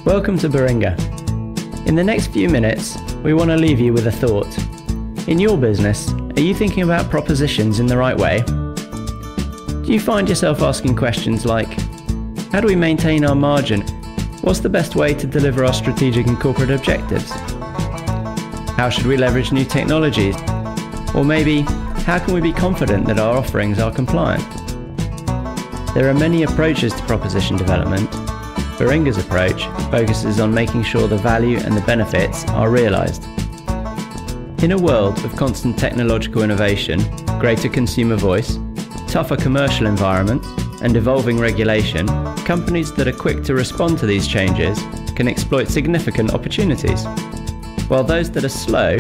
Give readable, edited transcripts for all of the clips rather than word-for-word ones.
Welcome to Baringa. In the next few minutes, we want to leave you with a thought. In your business, are you thinking about propositions in the right way? Do you find yourself asking questions like, how do we maintain our margin? What's the best way to deliver our strategic and corporate objectives? How should we leverage new technologies? Or maybe, how can we be confident that our offerings are compliant? There are many approaches to proposition development. Baringa's approach focuses on making sure the value and the benefits are realised. In a world of constant technological innovation, greater consumer voice, tougher commercial environments, and evolving regulation, companies that are quick to respond to these changes can exploit significant opportunities, while those that are slow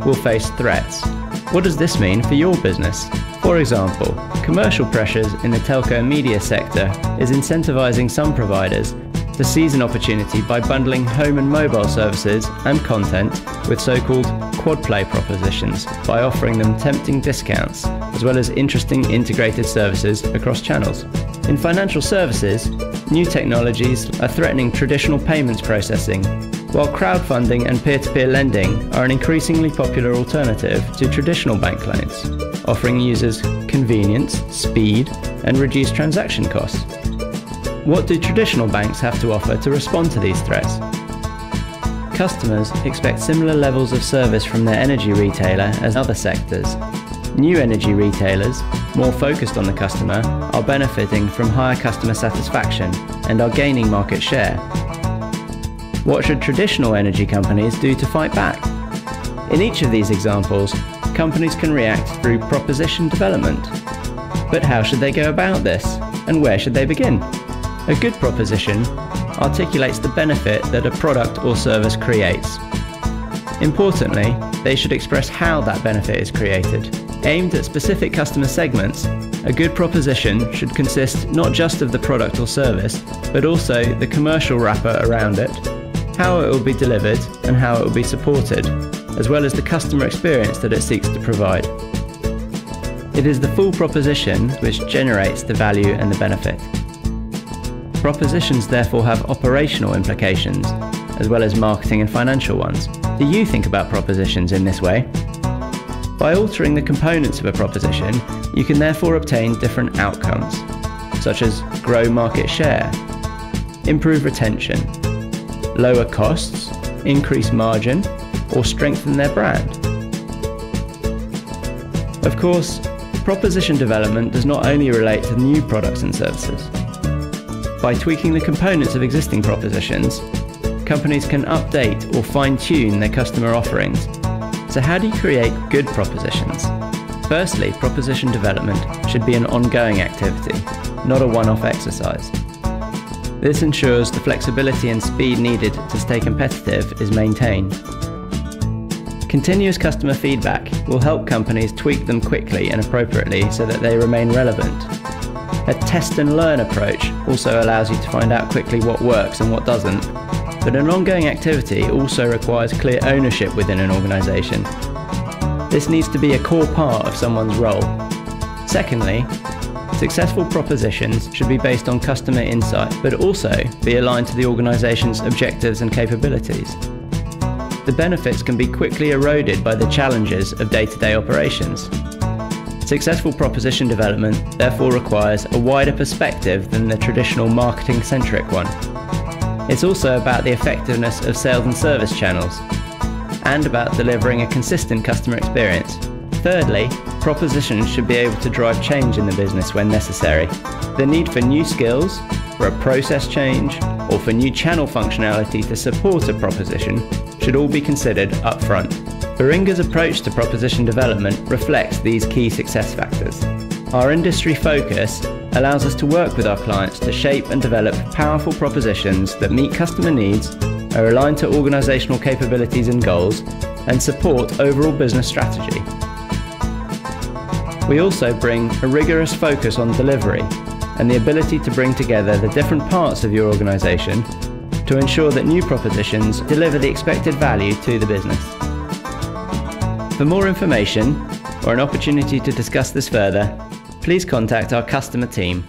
will face threats. What does this mean for your business? For example, commercial pressures in the telco and media sector is incentivizing some providers to seize an opportunity by bundling home and mobile services and content with so-called quad play propositions by offering them tempting discounts as well as interesting integrated services across channels. In financial services, new technologies are threatening traditional payments processing, while crowdfunding and peer-to-peer lending are an increasingly popular alternative to traditional bank loans, offering users convenience, speed, and reduced transaction costs. What do traditional banks have to offer to respond to these threats? Customers expect similar levels of service from their energy retailer as other sectors. New energy retailers, more focused on the customer, are benefiting from higher customer satisfaction and are gaining market share. What should traditional energy companies do to fight back? In each of these examples, companies can react through proposition development. But how should they go about this, and where should they begin? A good proposition articulates the benefit that a product or service creates. Importantly, they should express how that benefit is created. Aimed at specific customer segments, a good proposition should consist not just of the product or service, but also the commercial wrapper around it, how it will be delivered and how it will be supported, as well as the customer experience that it seeks to provide. It is the full proposition which generates the value and the benefit. Propositions therefore have operational implications, as well as marketing and financial ones. Do you think about propositions in this way? By altering the components of a proposition, you can therefore obtain different outcomes, such as grow market share, improve retention, lower costs, increase margin, or strengthen their brand. Of course, proposition development does not only relate to new products and services. By tweaking the components of existing propositions, companies can update or fine-tune their customer offerings. So how do you create good propositions? Firstly, proposition development should be an ongoing activity, not a one-off exercise. This ensures the flexibility and speed needed to stay competitive is maintained. Continuous customer feedback will help companies tweak them quickly and appropriately so that they remain relevant. A test and learn approach also allows you to find out quickly what works and what doesn't, but an ongoing activity also requires clear ownership within an organisation. This needs to be a core part of someone's role. Secondly, successful propositions should be based on customer insight, but also be aligned to the organisation's objectives and capabilities. The benefits can be quickly eroded by the challenges of day-to-day operations. Successful proposition development therefore requires a wider perspective than the traditional marketing-centric one. It's also about the effectiveness of sales and service channels, and about delivering a consistent customer experience. Thirdly, propositions should be able to drive change in the business when necessary. The need for new skills, for a process change, or for new channel functionality to support a proposition should all be considered up front. Baringa's approach to proposition development reflects these key success factors. Our industry focus allows us to work with our clients to shape and develop powerful propositions that meet customer needs, are aligned to organisational capabilities and goals, and support overall business strategy. We also bring a rigorous focus on delivery and the ability to bring together the different parts of your organisation to ensure that new propositions deliver the expected value to the business. For more information or an opportunity to discuss this further, please contact our customer team.